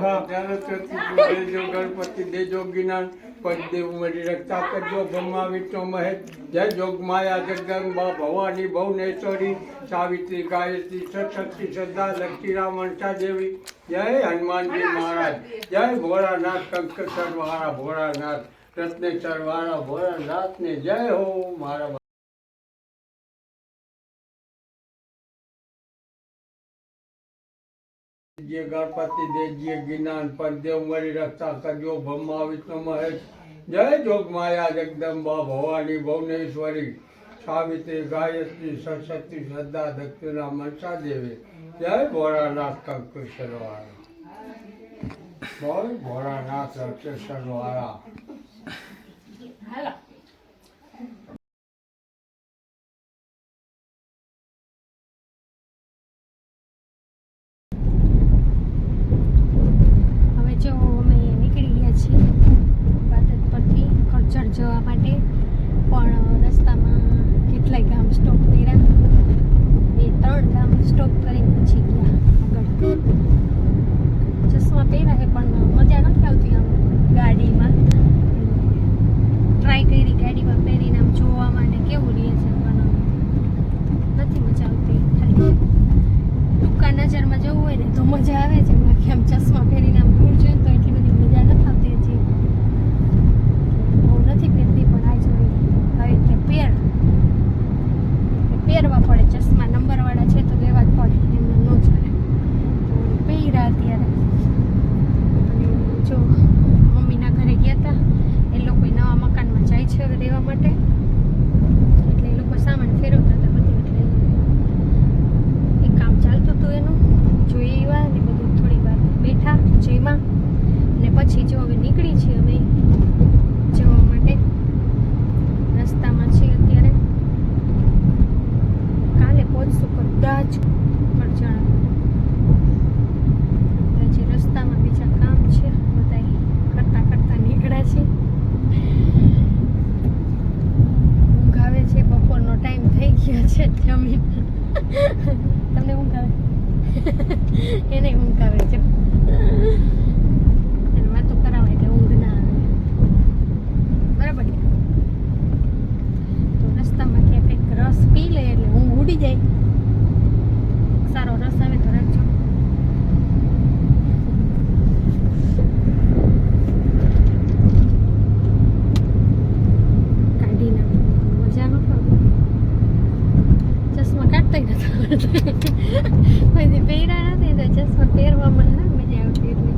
દેજો ગણપતિ દેજો જ્ઞાન પદદેવ મરી રક્ષા કરજો બ્રહ્મા વિષ્ણુ મહેશ જય જોગ માયા જગદંબા ભવાની ભુવનેશ્વરી સાવિત્રી ગાયત્રી સરસ્વતી શ્રદ્ધા લક્ષ્મી રામ મનસા દેવી જય હનુમાનજી મહારાજ જય ભોળાનાથ કંકસર વાળા ભોળાનાથ રત્નેશ્વર વાળા ભોળાનાથ ને જય હો મારા જે ગણપતિ દેજીએ જ્ઞાન પદદેવ મરી રક્ષા કરજો બ્રહ્મા વિષ્ણુ મહેશ જય જોગ માયા જગદંબા ભવાની ભુવનેશ્વરી સાવિત્રી ગાયત્રી સરસ્વતી શ્રદ્ધા દક્ષિણા મનસા દેવી જય ભોળાનાથ કંકુશર વાળા બોલ ભોળાનાથ કંકુશર વાળા જવા માટે પણ રસ્તામાં કેટલાય ગામ સ્ટોપ કર્યા 2-3 ગામ સ્ટોપ કરીને પછી ગયા આગળ ચશ્મા પહેર્યા છે પણ મજા નથી આવતી આમ ગાડીમાં ટ્રાય કરી ગાડીમાં પહેરીને આમ જોવામાં ને કેવું રહે છે પણ નથી મજા આવતી ખાલી ટૂંકા નજરમાં જવું હોય ને તો મજા આવે છે બાકી આમ ચશ્મા પહેરીને આમ દૂર જોઈએ તો એટલી બધી મજા નથી આવતી હજી પહેરવા પડે ચશ્મા નંબરવાળા છે તો લેવા જ પડે એમને ન ચાલે તો પહેર્યા અત્યારે અને જો મમ્મીના ઘરે ગયા હતા એ લોકો નવા મકાનમાં જાય છે હવે રહેવા માટે એટલે એ લોકો સામાન ફેરવતા હતા બધું એટલે એક કામ ચાલતું હતું એનું જોઈ આવ્યા ને બધું થોડી વાર બેઠા જઈમાં ને પછી જો હવે નીકળી છે અમે જવા માટે રસ્તામાં છીએ અત્યારે કાલે પહોંચશું કદાચ કરજણ હજી રસ્તામાં બીજા કામ છે બધા કરતા નીકળ્યા છે ઊંઘ આવે છે બપોરનો ટાઈમ થઈ ગયો છે જમીન તમને ઊંઘ આવે એને ઊંઘ આવે છે એને વાતો કરાવે એટલે ઊંઘ ના આવે બરાબર તો રસ્તામાં ક્યાંક કંઈક રસ પી લે એટલે ઊંઘ ઉડી જાય સારો રસ આવે તો રાખજો કાઢીને મજા ન આવે ચશ્મા કાઢતા નથી પછી પહેર્યા નથી તો ચશ્મા પહેરવામાં ના મજા આવતી એટલી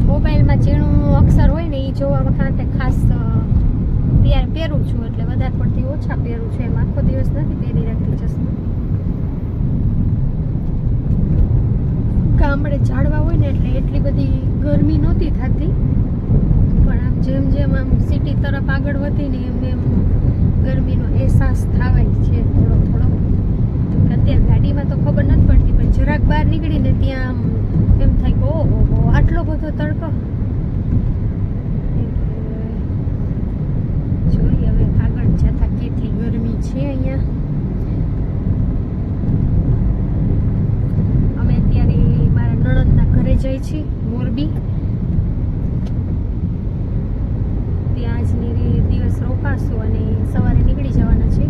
મોબાઈલમાં ઝીણું અક્ષર હોય ને એ જોવા વખતે ખાસ ત્યારે પહેરું છું એટલે વધારે પડતી ઓછા પહેરું છું એમ આખો દિવસ નથી પહેરી રાખતી ચશ્મા ગામડે ઝાડવા હોય ને એટલે એટલી બધી ગરમી નહોતી થતી પણ આમ જેમ જેમ આમ સિટી તરફ આગળ વધી ને એમ એમ ગરમીનો અહેસાસ થાય છે થોડો થોડો અત્યારે ગાડીમાં તો ખબર નથી પડતી પણ જરાક બહાર નીકળીને ત્યાં આમ એમ થાય કે ઓહો આટલો બધો તડકો જોઈએ હવે આગળ જતા કેટલી ગરમી છે અહીંયા અમે અત્યારે મારા નણંદના ઘરે જઈએ છીએ મોરબી ત્યાં આજની દિવસ રોકાશું અને સવારે નીકળી જવાના છે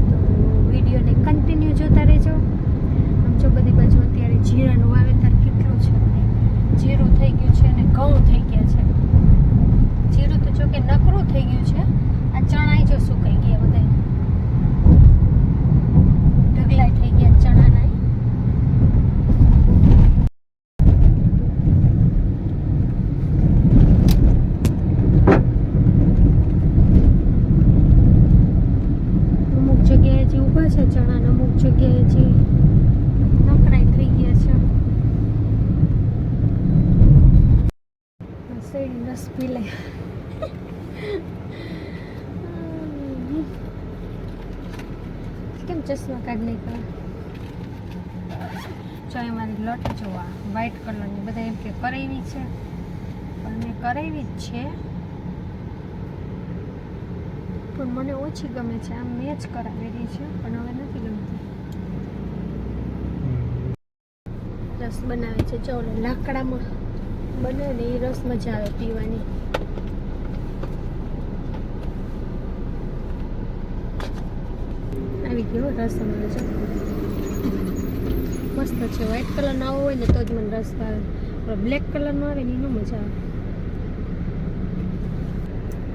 તો વિડીયોને કન્ટિન્યુ જોતા રહેજો આમ જો બધી બાજુ અત્યારે જીરાનું વાવેતર કેટલું છે જીરું થઈ ગયું છે અને ઘઉં થઈ ગયા છે જીરું તો જોકે નકરું થઈ ગયું છે આ ચણાઈ જો સુકાઈ ગયા બધા ઢગલા થઈ ગયા ચણાના અમુક જગ્યાએ જે ઊભા છે ચણાના અમુક જગ્યાએ જે નકરાઈ થઈ ગયા છે શેરડી રસ પી લે કેમ ચશ્મા કાઢ નહીં કરે જો મારી લોટ જોવા વ્હાઈટ કલરની બધા એમ કે કરાવી છે પણ મેં કરાવી જ છે પણ મને ઓછી ગમે છે. આમ મેચ કરાવેલી છે પણ હવે નથી ગમતી. રસ બનાવે છે જો ઓલે લાકડામાં બને ને એ રસ મજા આવે પીવાની. આવી ગયો રસ અમારે છે મસ્ત છે. વ્હાઈટ કલરનો આવો હોય ને તો જ મને રસ ભાવે. બ્લેક કલરનો આવે ને એનો મજા આવે.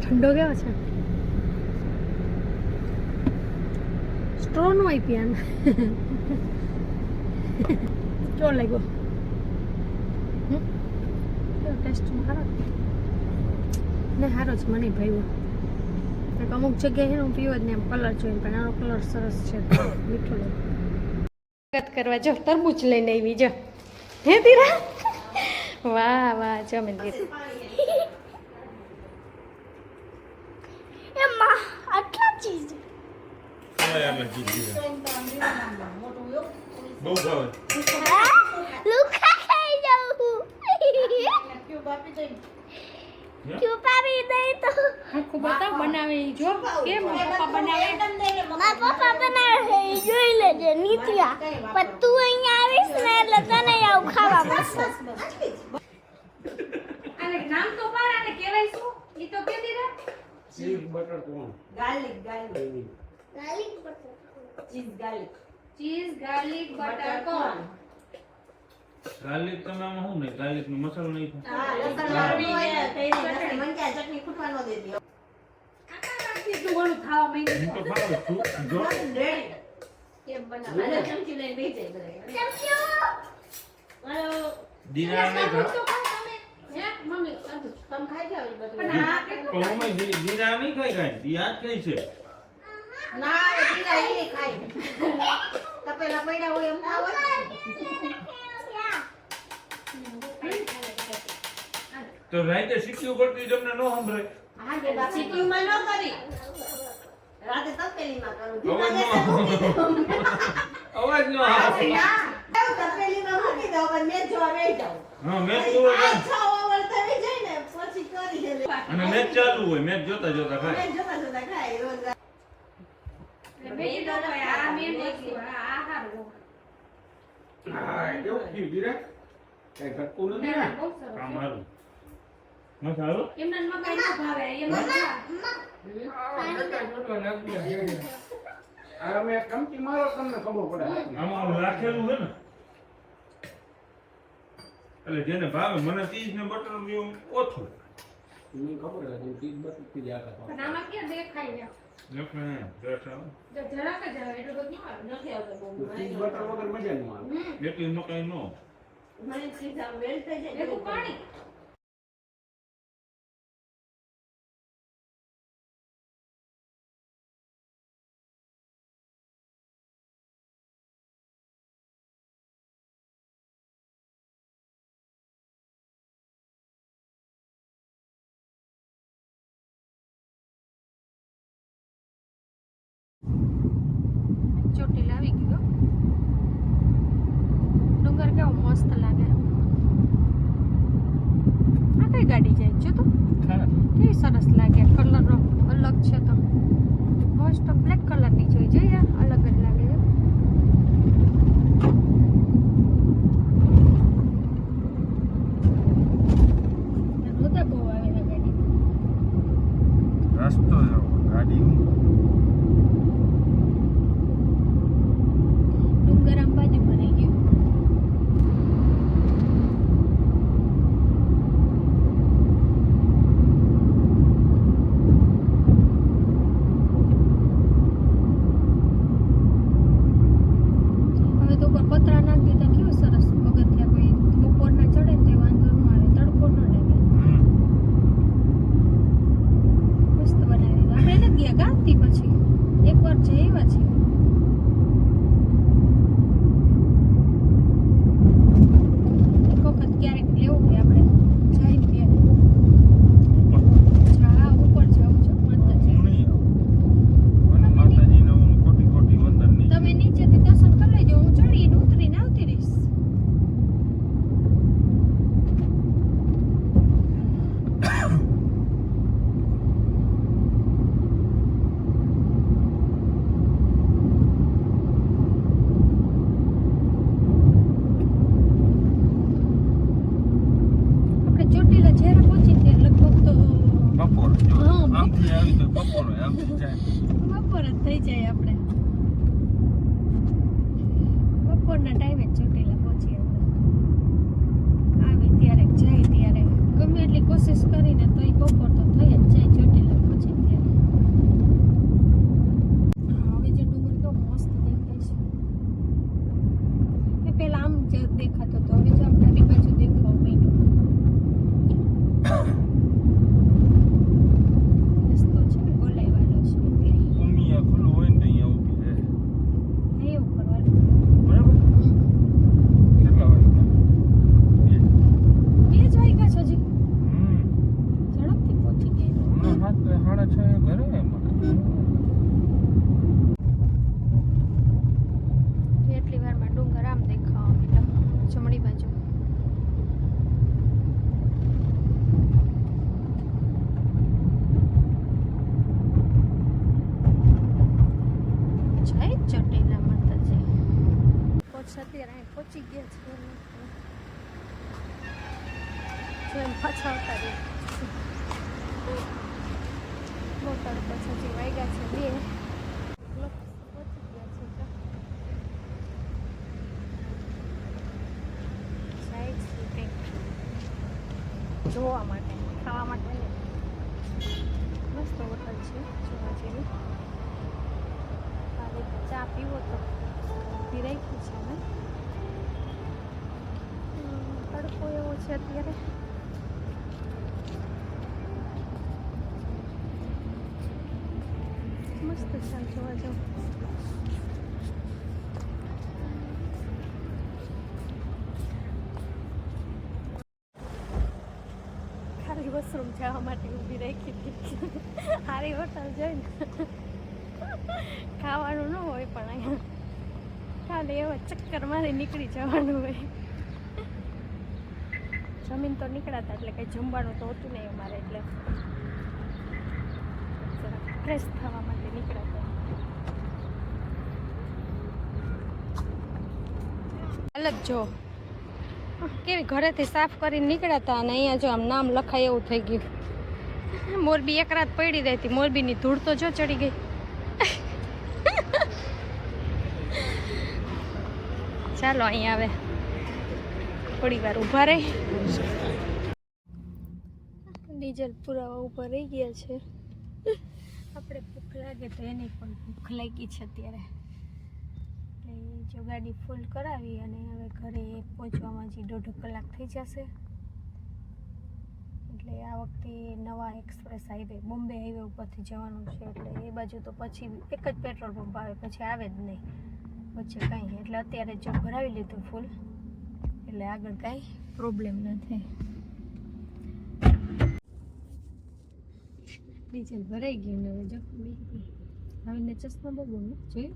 ઠંડો કેવો છે. સ્ટ્રો નો આપી આને. કેવો લાગ્યો? ટેસ્ટ સારો ને સારો જ મને ભાવ્યો. અમુક જગ્યાએ હું પીવો જ ને એમ કલર જોઈને પણ આનો કલર સરસ છે મીઠો લાગે. વાત કરવા જો તરબૂચ લઈને આવી જો. હે દીરા વાહ વાહ જો મેં દીધું. એમાં આટલા ચીઝ બહુ ભાવે. લુખા ખાઈ જાઉં. છુપાવી દઈ તો આખું બતાવ બનાવે જો કેમ પપ્પા બનાવે. મારા પપ્પા બનાવે જોઈ લેજે નીતિયા. પણ તું અહીંયા આવીશ ને એટલે તને આવું ખાવા મળશે. અને નામ તો પાડ અને કહેવાય શું ઈ તો કે દીરા. ચીઝ બટર કોણ garlic garlic butter cheese garlic butter corn. Garlic તમે આમાં શું નહીં ગાર્લિક નો મસાલો નહીં થાય. હા લસણ વાળું હોય ને તેની મંક્યા ચટણી ખૂટવા ન દેતી. કાકા રાખતી તું ઘણું ખાવા માંડી. હું તો ખાવ છું જો રેડી કેમ અને બનાવે ચમચી લઈને બેસી જાય બધા. ચમચો હાલો દીના નહીં તો ખાવ ખાવ તમે. હે મમ્મી તમે ખાઈ જાવ એ બધું. પણ આ તો અમે દીના નહીં ખાઈ કાંઈ ઈ આજ કઈ છે. ના એ પીરા એ ખાય. તપેલા પડ્યા હોય એમ ના હોય. તો રાતે શીખ્યું પડતી તમને ન સંભળાય. હા જે બાપી સીટીમાં ન કરી. રાતે તપેલીમાં કરું. અવાજ નો આવે. ના તપેલીમાં મૂકી દઉં પણ મેં જોવા બેસી જાઉં. હા મેચ જોવો આ 6 ઓવર થઈ જાય ને પછી કરી દે. અને મેચ ચાલુ હોય મેચ જોતા જોતા ખાય. મેં જોતા જોતા ખાય રોજ. બેટી તો આ મેન વસ્તુ આ હારું. હા એવું થયું દીરા. કઈ ઘટતું નથી ને. બહુ સરસ. કામ હારું મસાલો એમના મકાઈ ન ભાવે એમ જ અમે કમકી મારો તમને ખબર પડે. આમાં રાખેલું છે ને એટલે જેને ભાવે મને ચીઝ ને બટર નું ઓછું મને ખબર હતી ચીઝ બટર થી જ પણ આતા. આમાં ક્યાં દેખાય ને લખણે દસ આવે જો જરાક જ આવે એટલું બધું આવે નથી આવતો બહુ. ચીઝ બટર વગર મજા ન આવે. એટલી મકાઈ નો મને ચીઝ આમ વેલ થઈ જાય. ભેગું પાણી ચોટી લાવી ગયો. ડુંગર કેવો મસ્ત લાગે. આ કઈ ગાડી જાય જો તો કેવી સરસ લાગે. કલર અલગ છે તો મોસ્ટ ઓફ બ્લેક કલરની જોઈ જોઈએ અલગ જ લાગે છે. રોદા બહુ આવે આ ગાડી. રસ્તો ગાડી ડુંગર આમ બાજુમાં રહી ગયો. હવે તો ઉપર પતરા નાખી દીધા કેવું સરસ પગથિયા કોઈ બપોરના ચડે ને તો વાંધો ન આવે તડકો ન લાગે. મસ્ત બનાવી દીધું. આપણે નથી ગયા ગાંધી પછી આમથી આવી તો બપોર હોય, આમથી જાય બપોર જ થઈ જાય આપણે બપોરના ટાઈમે જ ચોટીલા પહોંચીએ આવી ત્યારે જાય ત્યારે ગમે એટલી કોશિશ કરીને તો એ બપોર તો થઈ જ જાય ચોટીલા પહોંચે ત્યારે હવે જે ડુંગર તો મસ્ત દેખાય છે એ પેલા આમ જે દેખાતો તો હવે જો ડાબી બાજુ દેખાવ માંડ્યો રસ્તો છે ને ગોલાઈવાળો છે એટલે ઉમિયા ખુલ્લું હોય ને તો અહીંયા ઊભી રહે. એવું કરવાનું બરાબર? કેટલા વાગ્યા? બે જ વાગ્યા છે હજી હમ. ઝડપથી પહોંચી ગયા હમણાં 7 સાડા 6 ઘરે એમાં. એટલી વારમાં ડુંગર આમ દેખાવા માંડ્યા જમણી બાજુ જય ચોટીલા માતાજી અત્યારે અહીં પહોંચી ગયા છે જો એમ પાછા આવતા રહે મોટર પછી હજી વાગ્યા છે બે લોકો પહોંચી ગયા છે તો જાય છે કંઈક જોવા માટે ખાવા માટે નહીં મસ્ત હોટલ છે જોવા જેવી આવી ચા પીવો તો ઊભી રાખી છે ને તડકો એવો છે અત્યારે મસ્ત છે જોવા જાવ ખાલી વોશરૂમ જવા માટે ઊભી રાખી હતી સારી હોટલ જોઈને ખાવાનું ન હોય પણ અહીંયા ખાલી એવા ચક્કર મારી નીકળી જવાનું હોય જમીન તો નીકળાતા એટલે કંઈ જમવાનું તો હોતું નહીં અમારે એટલે ફ્રેશ થવા માટે નીકળાતા અલગ જો કેવી ઘરેથી સાફ કરીને નીકળ્યા અને અહીંયા જો આમ નામ લખાય એવું થઈ ગયું મોરબી એક રાત પડી રહી હતી મોરબીની ધૂળ તો જો ચડી ગઈ ચાલો અહીંયા આવે થોડી વાર ઊભા રહી ડીઝલ પુરાવા ઊભા રહી ગયા છે આપણે ભૂખ લાગે તો એને પણ ભૂખ લાગી છે અત્યારે એટલે જો ગાડી ફૂલ કરાવી અને હવે ઘરે પહોંચવામાં હજી 1.5 કલાક થઈ જશે એટલે આ વખતે નવા એક્સપ્રેસ હાઈવે બોમ્બે હાઈવે ઉપરથી જવાનું છે એટલે એ બાજુ તો પછી એક જ પેટ્રોલ પંપ આવે પછી આવે જ નહીં વચ્ચે કાંઈ એટલે અત્યારે જો ભરાવી લીધું ફૂલ એટલે આગળ કાંઈ પ્રોબ્લેમ ન થાય ડીઝલ ભરાઈ ગયું ને હવે જો હવે ને ચશ્મા બહુ ગમે જોયું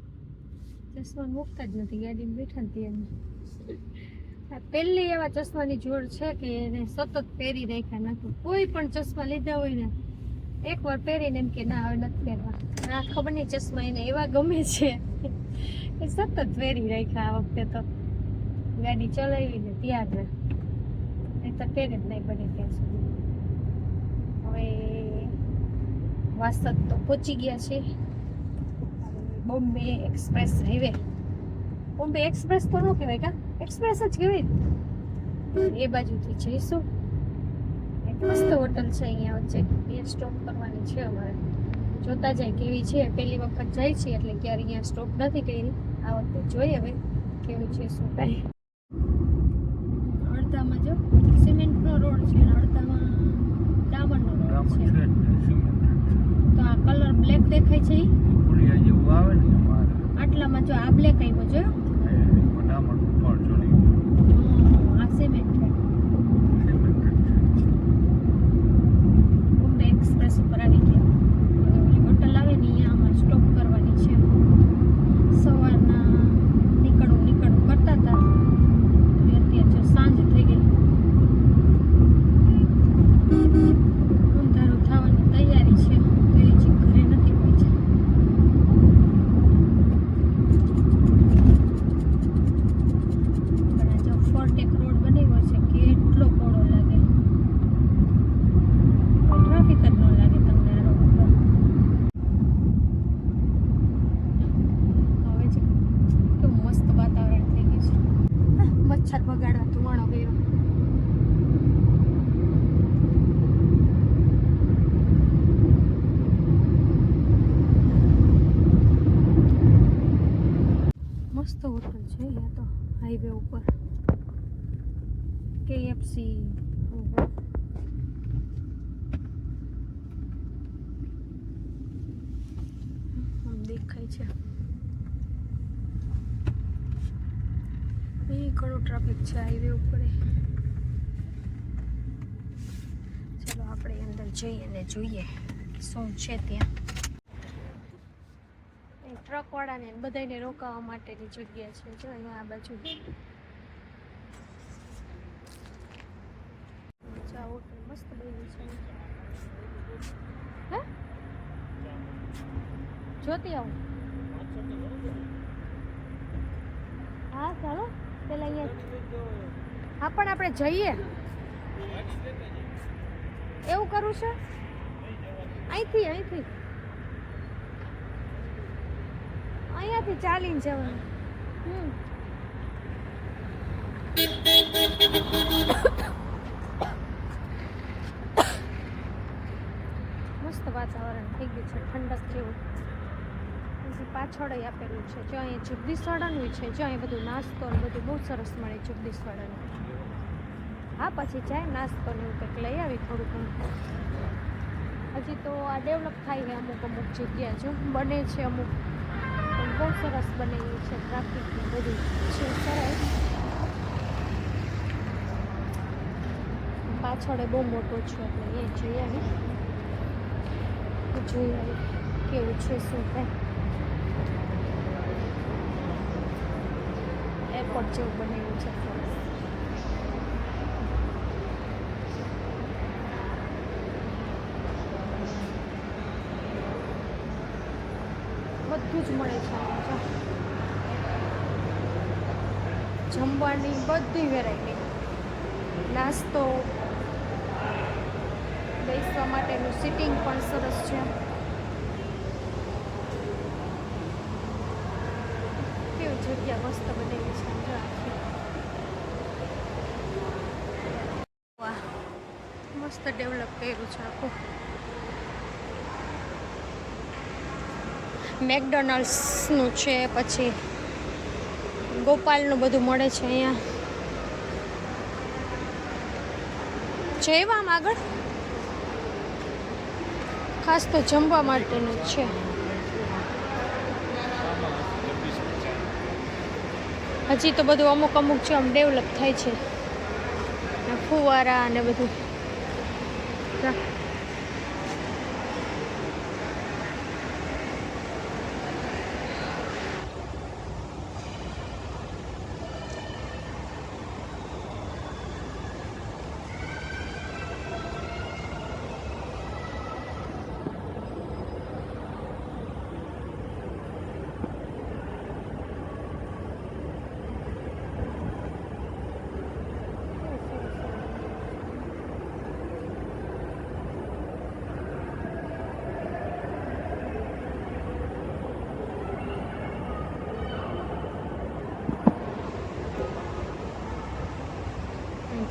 ચશ્મા મૂકતા જ નથી ગાડીમાં બેઠા ને ત્યાં પહેલી એવા ચશ્માની જોડ છે કે એને સતત પહેરી રાખ્યા નથી કોઈ પણ ચશ્મા લીધા હોય ને એકવાર પહેરીને એમ કે ના હવે નથી પહેરવા આ ખબર નહીં ચશ્મા એને એવા ગમે છે એ સતત પહેરી રાખ્યા આ વખતે તો ગાડી ચલાવીને ત્યાર ને એ તો પહેરે જ નહીં બને ત્યાં સુધી હવે વાસદ તો પહોંચી ગયા છે Bombay express highway Bombay express તો ન કહેવાય કા એક્સપ્રેસ જ કહેવાય એ બાજુથી જઈશું એક મસ્ત હોટલ છે અહીંયા વચ્ચે બે સ્ટોપ કરવાની છે અમારે જોતા જાય કેવી છે પહેલી વખત જાય છે એટલે ક્યારે અહીંયા સ્ટોપ નથી કરી આ વખતે જોઈએ હવે કેવું છે શું કાંઈ અડધામાં જો સિમેન્ટનો રોડ છે અને અડધામાં ડામરનો રોડ છે તો આ કલર બ્લેક દેખાય છે પુલિયા જેવું આવે ને અમારે આટલામાં જો આ બ્લેક આવ્યો જોયો ડામર ઉપર ચડી આ સિમેન્ટ છે સિમેન્ટ છે બોમ્બે એક્સપ્રેસ ઉપર આવી ગયા હવે ઓલી હોટલ આવે ને અહીંયા અમારે સ્ટોપ કરવાની છે સવારના નીકળવું કરતા હતા અત્યારે જો સાંજ થઈ ગઈ અંધારું થવાની તૈયારી છે તો એ હજી ઘરે નથી પહોંચ્યા પણ આ જો ફોર્ટેક રોડ બનાવ્યો છે ઉપર KFC દેખાય છે. એ ઘણો ટ્રાફિક છે હાઈવે ઉપર. ચલો આપણે અંદર જઈએ ને જોઈએ શું છે ત્યાં. ટ્રક વાળાને બધાને રોકાવા માટેની જગ્યા છે. જો અહીંયા આ બાજુ હોટલ મસ્ત બની છે. હે જોતી આવું. હા ચાલો પેલા અહીંયા. હા પણ આપણે જઈએ એવું કરવું છે. અહીંયાથી ચાલીને જવાનું. મસ્ત વાતાવરણ થઈ ગયું છે, ઠંડક જેવું. પછી પાછળ આપેલું છે જો અહીંયા જગદીશવાળાનું છે. જો અહીં બધું નાસ્તો ને બધું બહુ સરસ મળે જગદીશવાળાનું. હા પછી જાય નાસ્તો ને એવું કંઈક લઈ આવી થોડું ઘણું. હજી તો આ ડેવલપ થાય છે અમુક જગ્યા જો બને છે અમુક બહુ સરસ બનેલી છે. ટ્રાફિક ને બધું છે સરસ. પાછળ બહુ મોટો છે એટલે એ જઈ આવી જોઈ આવી કેવું છે શું થાય. એરપોર્ટ જેવું બનેલું છે સરસ. બધું જ મળે છે જમવાની બધી વેરાયટી. નાસ્તો બેસવા માટેનું સિટિંગ પણ સરસ છે. કેવી જગ્યા મસ્ત બનેલી છે. વાહ મસ્ત ડેવલપ કર્યું છે આખું. મેકડોનલ્ડ્સનું છે પછી ગોપાલનું બધું મળે છે અહીંયા. જઈવા આમ આગળ ખાસ તો જમવા માટેનું જ છે. હજી તો બધું અમુક છે આમ ડેવલપ થાય છે. ફુવારા અને બધું.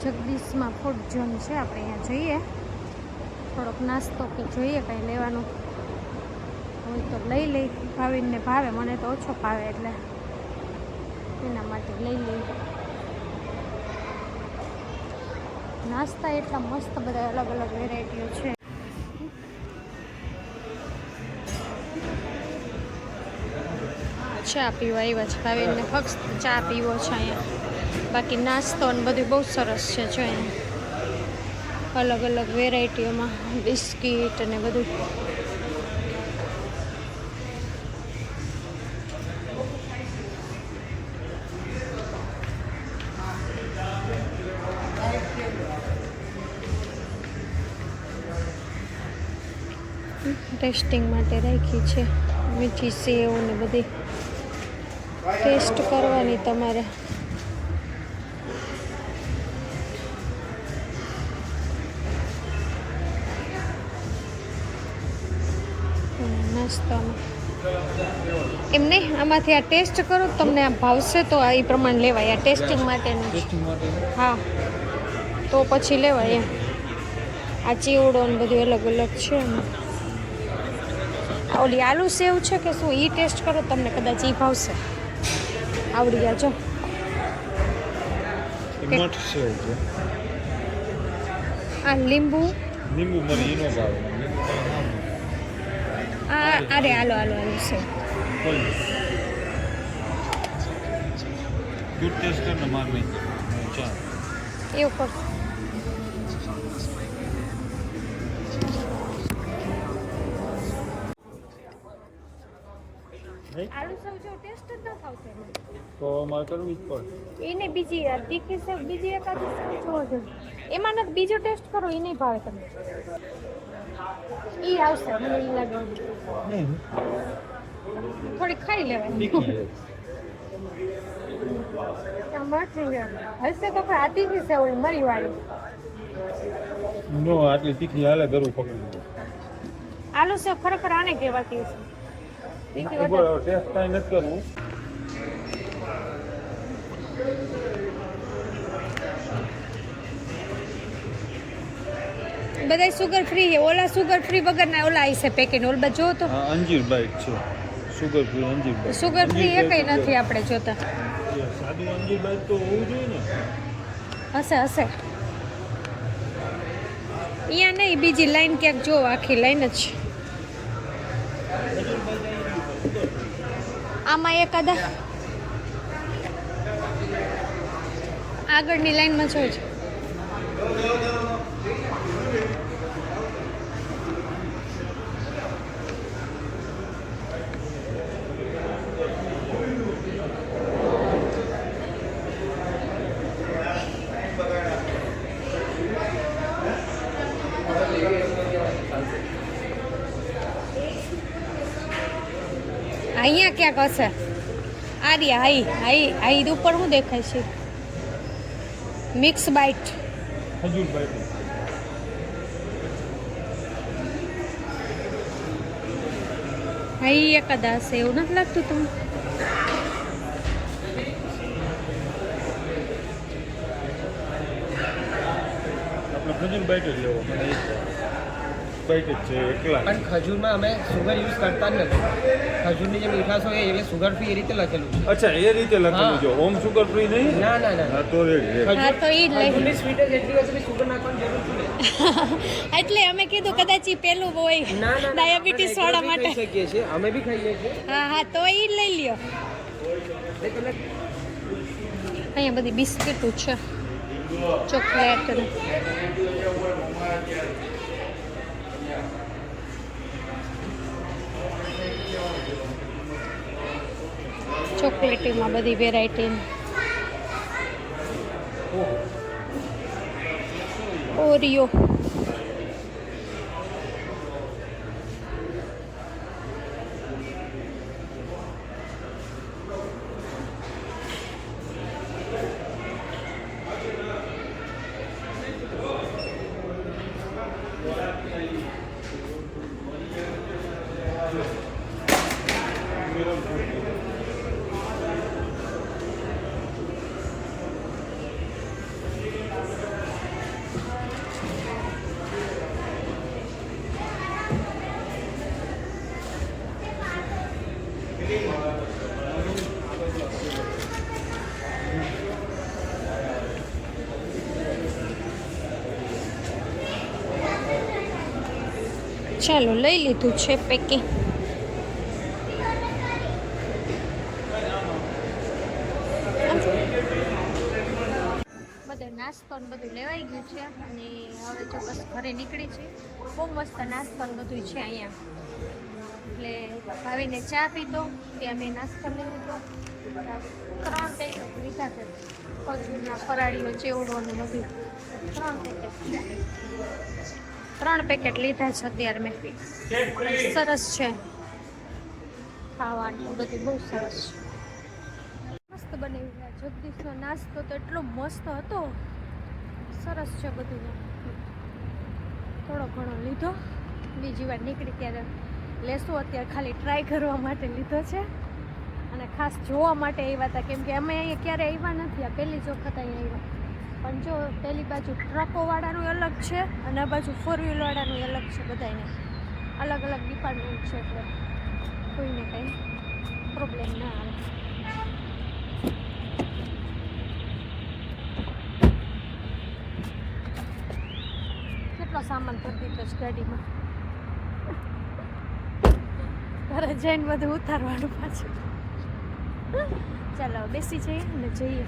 જગદીશમાં ફૂડ ઝોન છે. આપણે અહીંયા જઈએ થોડોક નાસ્તો કે જોઈએ કંઈ લેવાનું હોય તો લઈ ભાવિનને ભાવે. મને તો ઓછો ભાવે એટલે એના માટે લઈ લઈ. નાસ્તા એટલા મસ્ત બધા અલગ અલગ વેરાયટીઓ છે. ચા પીવા આવ્યા છે ભાવિનને. ફક્ત ચા પીવો છે અહીંયા. બાકી નાસ્તો ને બધું બહુ સરસ છે જો અહીંયા અલગ અલગ વેરાયટીઓમાં બિસ્કીટ અને બધું. ટેસ્ટિંગ માટે રાખી છે મીઠી સેવ ને બધી ટેસ્ટ કરવાની તમારે. એમ નહીં આમાંથી આ ટેસ્ટ કરો તમને આ ભાવશે તો આ એ પ્રમાણે લેવાય. આ ટેસ્ટિંગ માટેનું હા તો પછી લેવાય એમ. આ ચીવડો ને બધું અલગ અલગ છે. ઓલી આલુ સેવ છે કે શું એ ટેસ્ટ કરો તમને કદાચ એ ભાવશે. આવડી જાજો ઓકે મઠ સેવ છે આ લીંબુ લીંબુ મરી એનો ભાવે લીંબુ આ અરે હાલો છે ગુડ ટેસ્ટ કર ને માર નહીં ચા એવું કર આલુ સેવ જો ટેસ્ટ જ ન થાવશે તો મારે કરવી જ પડે એને બીજી તીખી સેવ બીજી એકાદી સેવ જોવો જોઈએ એમાં નથી બીજો ટેસ્ટ કરો એ નહીં ભાવે તમને ઈ આવશે મને ઈ લાગે થોડી ખાઈ લેવાય હશે તો પણ આ તીખી સેવ મરી વાળી નો આટલી તીખી હાલે ગરું પકડી આલુ સેવ ખરેખર આને કહેવાતી હશે તીખી વધારે ટેસ્ટ કાંઈ નથી કરવું બધા સુગર ફ્રી છે ઓલા સુગર ફ્રી વગરના ઓલા આવી છે પેકેટ ઓલ બા જો તો અંજીર બાઈટ છે સુગર ફ્રી અંજીર બાઈટ સુગર ફ્રી એ કઈ નથી આપણે જોતા સાદું અંજીર બાઈટ તો હોવું જોઈએ ને હશે અહીંયા નહીં બીજી લાઈન ક્યાંક જો આખી લાઈન જ છે આમાં એકાદા આગળની લાઈનમાં જોઈજો અહીંયા ક્યાંક હશે આર્યા હાઈ ઉપર શું દેખાય છે મિક્સ બાઈટ ખજૂર બાઈટ હાઈ એકાદા હશે એવું નથી લાગતું તમને આપણે ખજૂર બાઈટ જ લેવો મને બાઈટ જ છે એકલા પણ ખજૂરમાં અમે સુગર યુઝ કરતા જ નથી ખજૂરની જે મીઠાશ હોય એટલે સુગર ફ્રી એ રીતે લખેલું છે અચ્છા એ રીતે લખેલું હા. છે હોમ સુગર ફ્રી નહીં ના હા તો રેડી હા તો ઈ જ લઈ ખજૂરની સ્વીટ જ એટલી હોય છે સુગર નાખવાની જરૂર છે એટલે અમે કીધું કદાચ ઈ પેલું હોય ડાયાબિટીસ વાળા માટે ખાઈ શકીએ છીએ અમે બી ખાઈએ છીએ હા તો ઈ જ લઈ લ્યો એટલે તમે અહીંયા બધી બિસ્કિટો છે ચોકલેટ ને ચોકલેટીમાં બધી વેરાયટી ઓરિયો ચાલો લઈ લીધું છે પેકિંગ બધો નાસ્તો ને બધું લેવાઈ ગયું છે અને હવે જો બસ ઘરે નીકળી છે બહુ મસ્ત નાસ્તો ને બધું છે અહીંયા એટલે ભાવીને ચા પીધો ત્યાં મેં નાસ્તો લઈ લીધો 3 પેકેટ લીધા છે ખજૂરના ફરાળીઓ ચેવડો ને બધું 3 પેકેટ લીધા છે અત્યારે મેં સરસ છે ખાવાનું બધું બહુ સરસ છે મસ્ત બનાવી જગદીશનો નાસ્તો તો એટલો મસ્ત હતો સરસ છે બધું થોડો ઘણો લીધો બીજી વાર નીકળી ત્યારે લેશું અત્યારે ખાલી ટ્રાય કરવા માટે લીધો છે અને ખાસ જોવા માટે આવ્યા હતા કેમ કે અમે અહીંયા ક્યારે આવ્યા નથી આ પહેલી જ વખત અહીંયા આવ્યા પણ જો પેલી બાજુ ટ્રકોવાળાનું અલગ છે અને આ બાજુ 4-વ્હીલવાળાનું અલગ છે બધાને અલગ અલગ ડિપાર્ટમેન્ટ છે એટલે કોઈને કંઈ પ્રોબ્લેમ ના આવે કેટલો સામાન ભરી દીધો છે ગાડીમાં. ઘરે જઈને બધું ઉતારવાનું પાછું. ચાલો બેસી જઈએ અને જઈએ.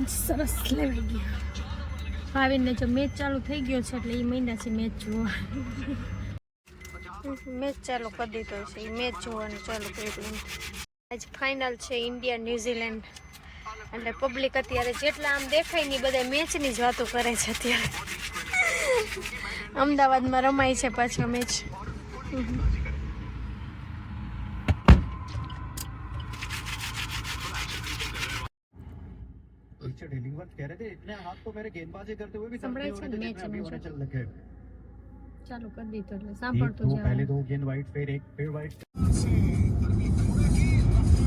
સરસ લેવાઈ ગયો. ભાવિનને જો મેચ ચાલુ થઈ ગયો છે એટલે એ મહિના છે મેચ જોવા. મેચ ચાલુ કરી દીધો છે, એ મેચ જોવાનું ચાલુ કર્યું. આજ ફાઇનલ છે ઇન્ડિયા ન્યુઝીલેન્ડ. એટલે પબ્લિક અત્યારે જેટલા આમ દેખાય ને બધા મેચની જ વાતો કરે છે અત્યારે. અમદાવાદમાં રમાય છે પાછો મેચ. સંભળાય છે ને મેચ ચાલુ કરી દીધો એટલે સાંભળતો જવાનું.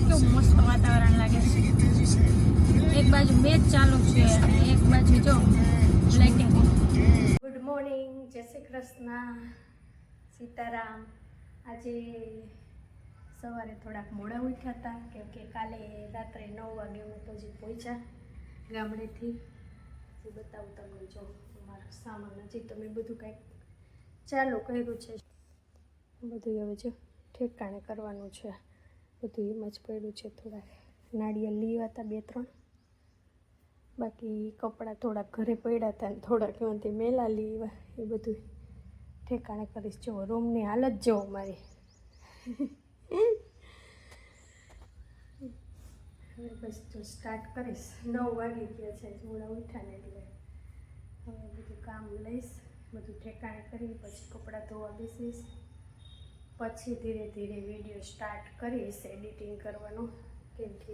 કેવું મસ્ત વાતાવરણ લાગે છે. એક બાજુ મેચ ચાલુ છે અને એક બાજુ જો લાઇટિંગ. ગુડ મોર્નિંગ, જય શ્રી કૃષ્ણ, સીતારામ. આજે સવારે થોડાક મોડા ઉઠ્યા હતા કેમ કે કાલે રાત્રે 9 વાગે અમે તો હજી પહોંચ્યા ગામડેથી. જે બતાવું તમને જો મારો સામાન હજી તો મેં બધું કંઈક ચાલુ કર્યું છે. બધું હવે જો ઠેકાણે કરવાનું છે. બધું એમ જ પડ્યું છે. થોડાક નાળિયેર લીવા હતા 2-3, બાકી કપડાં થોડાક ઘરે પડ્યા હતા ને થોડાક એમાંથી મેલા લીવા. એ બધું ઠેકાણે કરીશ. જો રૂમની હાલત જો મારી. હવે બસ તો સ્ટાર્ટ કરીશ. 9 વાગી ગયા છે, થોડા ઉઠ્યા ને એટલે હવે બધું કામ લઈશ. બધું ઠેકાણે કરી પછી કપડાં ધોવા બેસીશ. પછી ધીરે ધીરે વિડીયો સ્ટાર્ટ કરીશ એડિટિંગ કરવાનું. કેમ કે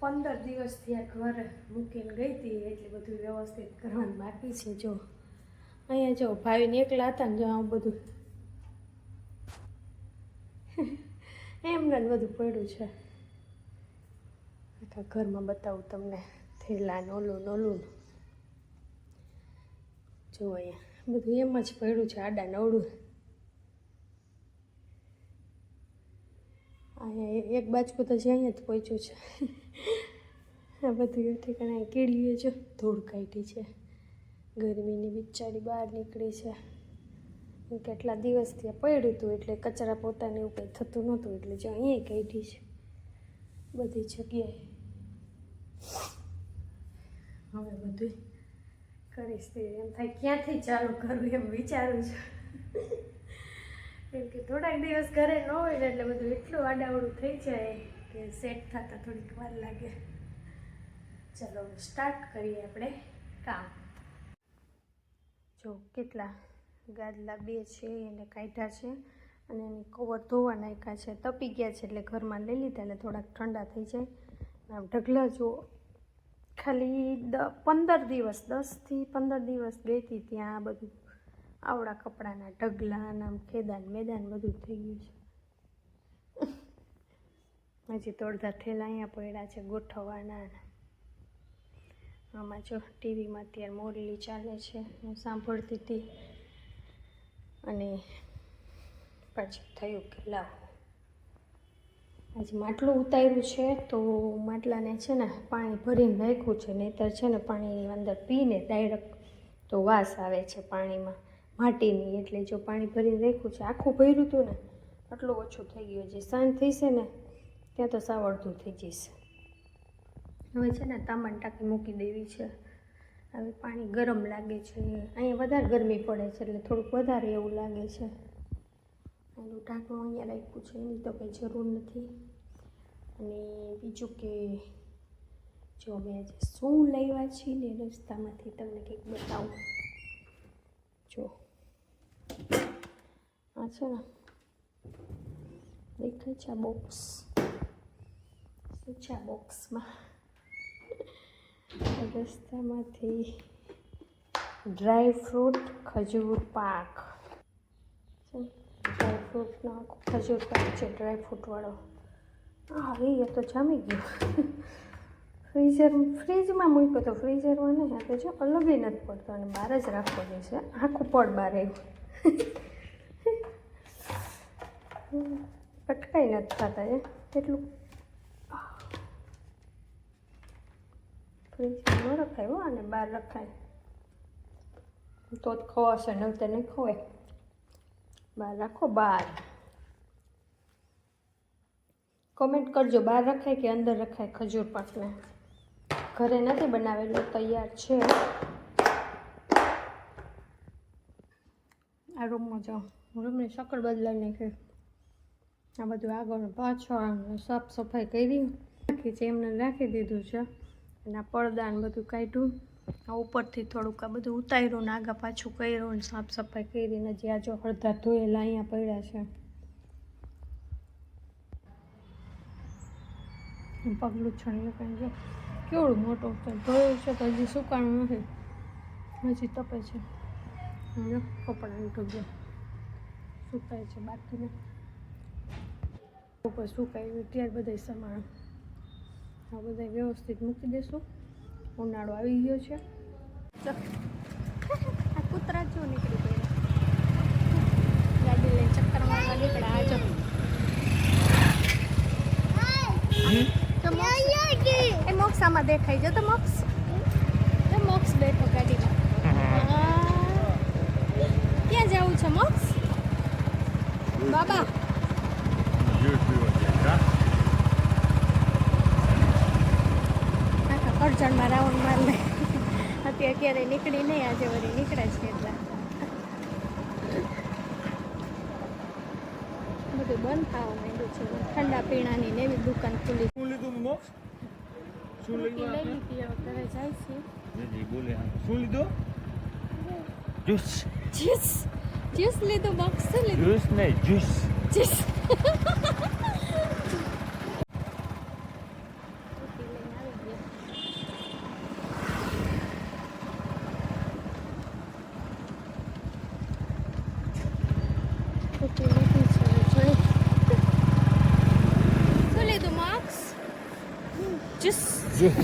15 દિવસથી આ ઘર મૂકીને ગઈ હતી એટલે બધું વ્યવસ્થિત કરવાનું બાકી છે. જો અહીંયા જો ભાઈને એકલા હતા ને જો આવું બધું એમને બધું પડ્યું છે. આખા ઘરમાં બતાવું તમને. થેલા નોલું જો અહીંયા બધું એમ જ પડ્યું છે, આડા નવડું. અહીંયા એક બાજકું તો છે અહીંયા જ પહોંચ્યું છે. આ બધું ઠેકાણે કીડીએ જો ધૂળ કાઢી છે. ગરમીની બિચારી બહાર નીકળી છે. કેટલા દિવસથી પડ્યું હતું એટલે કચરા પોતાને એવું કંઈ થતું નહોતું એટલે જો અહીંયા કાઢી છે બધી જગ્યાએ. હવે બધું કરીશ તે એમ થાય ક્યાંથી ચાલુ કરવું એમ વિચારું છું. કેમ કે થોડાક દિવસ ઘરે ન હોય ને એટલે બધું એટલું આડાવડું થઈ જાય કે સેટ થતાં થોડીક વાર લાગે. ચલો સ્ટાર્ટ કરીએ આપણે કામ. જો કેટલા ગાદલા 2 છે એને કાઢ્યા છે અને એની કવર ધોવા નાખ્યા છે. તપી ગયા છે એટલે ઘરમાં લઈ લીધા એટલે થોડાક ઠંડા થઈ જાય. આમ ઢગલા જો ખાલી 15 દિવસ 10થી 15 દિવસ ગઈ હતી ત્યાં બધું આવડા કપડાના ઢગલા આમ ખેદાન મેદાન બધું થઈ ગયું છે. હજી તો અડધા થેલા અહીંયા પડ્યા છે ગોઠવવાના. આમાં જો ટીવીમાં અત્યારે મોરલી ચાલે છે, હું સાંભળતી હતી અને પછી થયું કે લાવ આજે માટલું ઉતાર્યું છે તો માટલાને છે ને પાણી ભરીને રાખ્યું છે. નહીંતર છે ને પાણીની અંદર પીને ડાયરેક્ટ તો વાસ આવે છે પાણીમાં માટીની. એટલે જો પાણી ભરીને રાખ્યું છે, આખું ભર્યું હતું ને આટલું ઓછું થઈ ગયું. જે સાંજ થઈશે ને ત્યાં તો સાવ અડધું થઈ જશે. હવે છે ને તાંબાની ટાંકી મૂકી દેવી છે. હવે પાણી ગરમ લાગે છે. અહીંયા વધારે ગરમી પડે છે એટલે થોડુંક વધારે એવું લાગે છે. એનું ઢાંકણું અહીંયા રાખ્યું છે, એની તો કંઈ જરૂર નથી. અને બીજું કે જો અમે આજે શું લાવ્યા છીએ ને રસ્તામાંથી તમને કંઈક બતાવું. જો આ છે ને દેખાય છે આ બોક્સ. શું છે આ બોક્સમાં? રસ્તામાંથી ડ્રાય ફ્રૂટ ખજૂર પાક. ડ્રાય ફ્રૂટનો આખો ખજૂર પાક છે, ડ્રાય ફ્રૂટવાળો. હા એ તો જામી ગયો. ફ્રીજમાં મૂક્યો તો ફ્રીઝરમાં નહીં. આ તો જો અલગ નથી પડતો અને બહાર જ રાખવો જશે. આખું પડ બહાર આવ્યું. અટકાઈ નથી થતા એટલું ફ્રીજમાં ન રખાય હો, અને બહાર રખાય તો જ ખવાશે, નહીતર નહીં ખવાય. બહાર રાખો, બહાર. કોમેન્ટ કરજો બહાર રખાય કે અંદર રખાય ખજૂર પાકને. ઘરે નથી બનાવેલું, તૈયાર છે. આ રૂમમાં જાઓ, રૂમની શકલ બદલાઈ નાખી. આ બધું આગળ પાછળ સાફ સફાઈ કરી નાખી છે, એમને રાખી દીધું છે. અને આ પડદા ને બધું કાઢ્યું. આ ઉપરથી થોડુંક આ બધું ઉતાર્યું ને આગળ પાછું કર્યું ને સાફ સફાઈ કરીને જ્યાં જો અડધા ધોયેલા અહીંયા પડ્યા છે. પગલું છણ્યું કંઈ જો કેવડું મોટું છે, ધોયું છે તો હજી સુકાણું નથી, હજી તપે છે. જો કપડાં ટૂંકે સુકાય છે, બાકીને ઉપર સુકાયું ત્યાર બધા સામાન આ બધા વ્યવસ્થિત મૂકી દેશું. ઉનાળો આવી ગયો છે. જો આ કૂતરા જો નીકળી પડ્યા, ગાડી લઈને ચક્કર મારવા નીકળ્યા. આ જો એ મોક્ષ આમાં દેખાય છે, તો મોક્ષ બેઠો ગાડીમાં. ક્યાં જવું છે મોક્ષ? બાબા આખા કરજણમાં રાઉન્ડ માર લે. અત્યારે નીકળી નહીં, આજે વળી નીકળે છે એટલા. બધું બંધ થવા માંડ્યું છે. ઠંડા પીણાની ને એવી દુકાન ખુલી. શું લીધું મોક્ષ? શું લઈ લીધી, હવે ઘરે જાય છે. બોલે શું લીધું? જ્યુસ. જ્યુસ લીધું, બોક્સ શું લીધું? જ્યુસ નહીં, જ્યુસ. જ્યુસ શું લીધું માર્ક્સ? જ્યુસ.